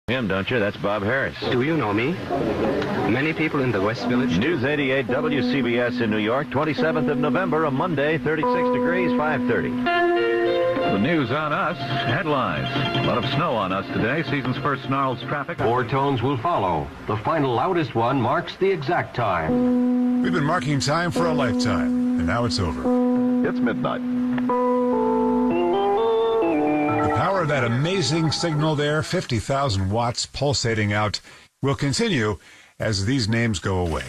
Him, don't you? That's Bob Harris. Do you know me? Many people in the West Village. News 88 WCBS in New York, 27th of November, a Monday, 36 degrees, 5:30. The news on us, headlines. A lot of snow on us today. Season's first snarls traffic. 4 tones will follow. The final loudest one marks the exact time. We've been marking time for a lifetime, and now it's over. It's midnight. The power of that amazing signal there, 50,000 watts pulsating out, will continue as these names go away.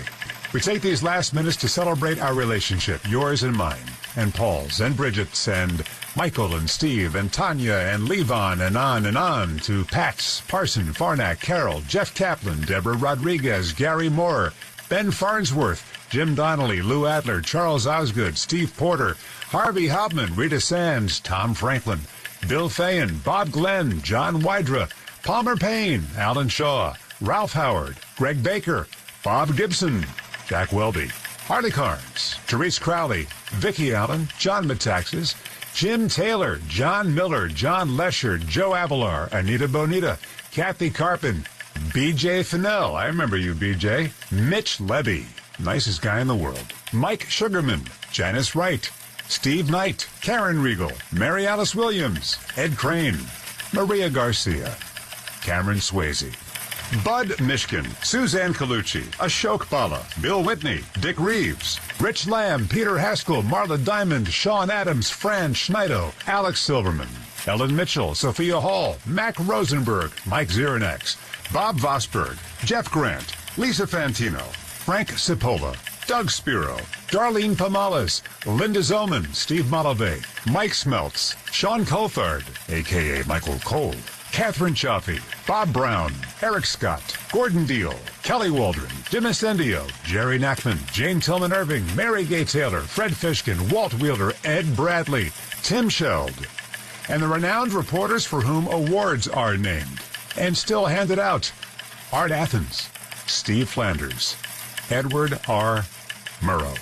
We take these last minutes to celebrate our relationship, yours and mine, and Paul's, and Bridget's, and Michael, and Steve, and Tanya, and Levon, and on, to Pat's, Parson, Farnack, Carol, Jeff Kaplan, Deborah Rodriguez, Gary Moore, Ben Farnsworth, Jim Donnelly, Lou Adler, Charles Osgood, Steve Porter, Harvey Hauptman, Rita Sands, Tom Franklin, Bill Fayen, Bob Glenn, John Wydra, Palmer Payne, Alan Shaw, Ralph Howard, Greg Baker, Bob Gibson, Jack Welby, Harley Carnes, Therese Crowley, Vicki Allen, John Metaxas, Jim Taylor, John Miller, John Lesher, Joe Avalar, Anita Bonita, Kathy Carpin, B.J. Fennell, I remember you, B.J., Mitch Levy, nicest guy in the world, Mike Sugarman, Janice Wright, Steve Knight, Karen Riegel, Mary Alice Williams, Ed Crane, Maria Garcia, Cameron Swayze, Bud Mishkin, Suzanne Colucci, Ashok Bala, Bill Whitney, Dick Reeves, Rich Lamb, Peter Haskell, Marla Diamond, Sean Adams, Fran Schneido, Alex Silverman, Ellen Mitchell, Sophia Hall, Mac Rosenberg, Mike Zirinax, Bob Vosberg, Jeff Grant, Lisa Fantino, Frank Cipolla, Doug Spiro, Darlene Pomales, Linda Zoman, Steve Malave, Mike Smeltz, Sean Coulthard, a.k.a. Michael Cole, Catherine Chaffee, Bob Brown, Eric Scott, Gordon Deal, Kelly Waldron, Jim Incendio, Jerry Knackman, Jane Tillman Irving, Mary Gay Taylor, Fred Fishkin, Walt Wheeler, Ed Bradley, Tim Sheld, and the renowned reporters for whom awards are named and still handed out: Art Athens, Steve Flanders, Edward R. Murrow,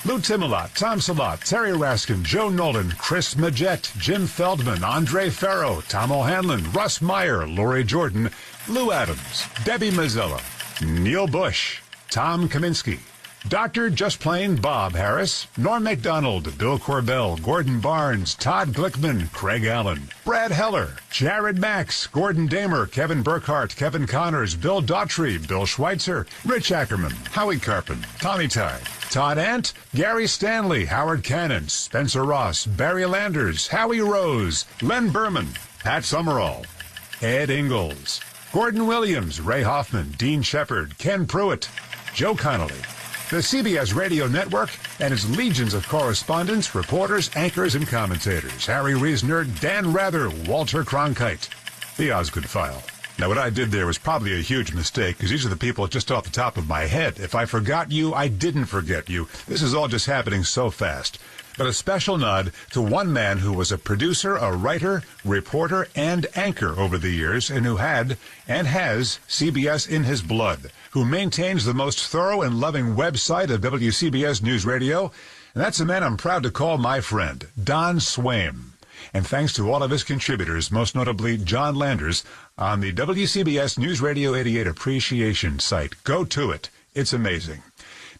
Lou Timolot, Tom Salat, Terry Raskin, Joe Nolan, Chris Majette, Jim Feldman, Andre Farrow, Tom O'Hanlon, Russ Meyer, Lori Jordan, Lou Adams, Debbie Mazzella, Neil Bush, Tom Kaminsky, Dr. Just Plain Bob Harris, Norm MacDonald, Bill Corbell, Gordon Barnes, Todd Glickman, Craig Allen, Brad Heller, Jared Max, Gordon Damer, Kevin Burkhart, Kevin Connors, Bill Daughtry, Bill Schweitzer, Rich Ackerman, Howie Carpin, Tommy Tide, Todd Ant, Gary Stanley, Howard Cannon, Spencer Ross, Barry Landers, Howie Rose, Len Berman, Pat Summerall, Ed Ingalls, Gordon Williams, Ray Hoffman, Dean Shepard, Ken Pruitt, Joe Connolly, the CBS Radio Network and its legions of correspondents, reporters, anchors, and commentators: Harry Reisner, Dan Rather, Walter Cronkite, the Osgood File. Now, what I did there was probably a huge mistake, because these are the people just off the top of my head. If I forgot you, I didn't forget you. This is all just happening so fast. But a special nod to one man who was a producer, a writer, reporter, and anchor over the years, and who had and has CBS in his blood, who maintains the most thorough and loving website of WCBS News Radio. And that's a man I'm proud to call my friend, Don Swaim. And thanks to all of his contributors, most notably John Landers, on the WCBS News Radio 88 Appreciation site. Go to it. It's amazing.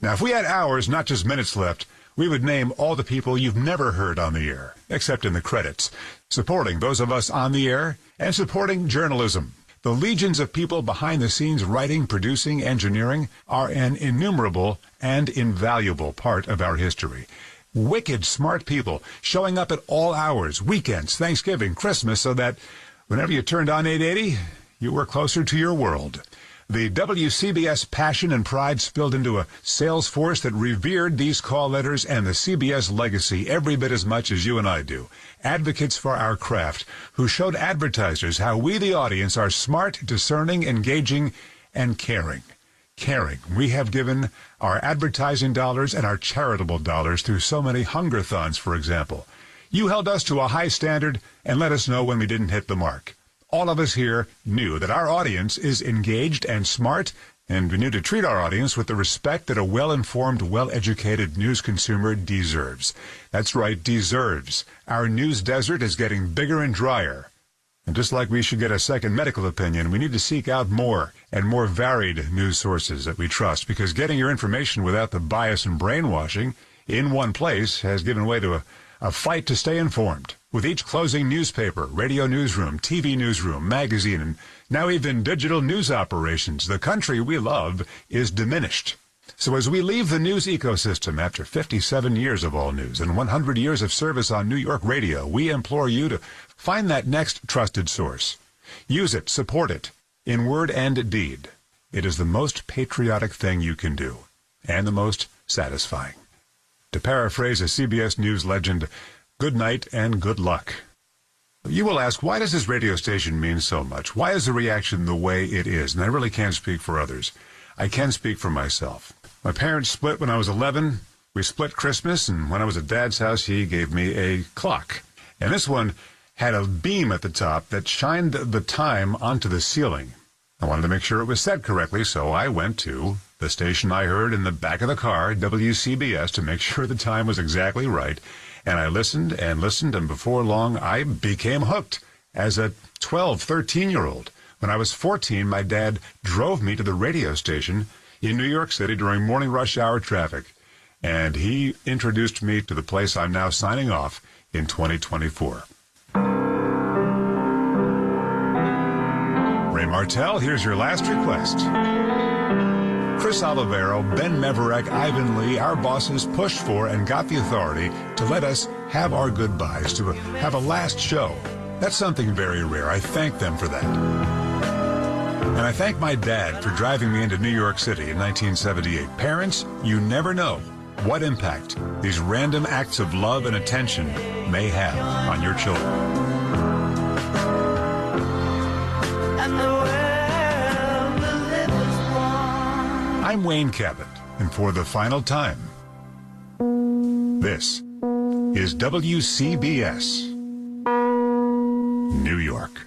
Now, if we had hours, not just minutes left, we would name all the people you've never heard on the air, except in the credits, supporting those of us on the air and supporting journalism. The legions of people behind the scenes writing, producing, engineering are an innumerable and invaluable part of our history. Wicked smart people showing up at all hours, weekends, Thanksgiving, Christmas, so that whenever you turned on 880, you were closer to your world. The WCBS passion and pride spilled into a sales force that revered these call letters and the CBS legacy every bit as much as you and I do. Advocates for our craft who showed advertisers how we, the audience, are smart, discerning, engaging, and caring. Caring. We have given our advertising dollars and our charitable dollars through so many hunger-thons, for example. You held us to a high standard and let us know when we didn't hit the mark. All of us here knew that our audience is engaged and smart, and we knew to treat our audience with the respect that a well-informed, well-educated news consumer deserves. That's right, deserves. Our news desert is getting bigger and drier. And just like we should get a second medical opinion, we need to seek out more and more varied news sources that we trust, because getting your information without the bias and brainwashing in one place has given way to a fight to stay informed. With each closing newspaper, radio newsroom, TV newsroom, magazine, and now even digital news operations, the country we love is diminished. So as we leave the news ecosystem after 57 years of all news and 100 years of service on New York radio, we implore you to find that next trusted source. Use it, support it, in word and deed. It is the most patriotic thing you can do, and the most satisfying. To paraphrase a CBS News legend, good night and good luck. You will ask, why does this radio station mean so much? Why is the reaction the way it is? And I really can't speak for others. I can speak for myself. My parents split when I was 11. We split Christmas, and when I was at Dad's house, he gave me a clock. And this one had a beam at the top that shined the time onto the ceiling. I wanted to make sure it was set correctly, so I went to the station I heard in the back of the car, WCBS, to make sure the time was exactly right. And I listened and listened, and before long, I became hooked as a 12, 13-year-old. When I was 14, my dad drove me to the radio station in New York City during morning rush hour traffic, and he introduced me to the place I'm now signing off in 2024. Ray Martell, here's your last request. Chris Olivero, Ben Meverek, Ivan Lee, our bosses pushed for and got the authority to let us have our goodbyes, to have a last show. That's something very rare. I thank them for that. And I thank my dad for driving me into New York City in 1978. Parents, you never know what impact these random acts of love and attention may have on your children. I'm Wayne Cabot, and for the final time, this is WCBS, New York.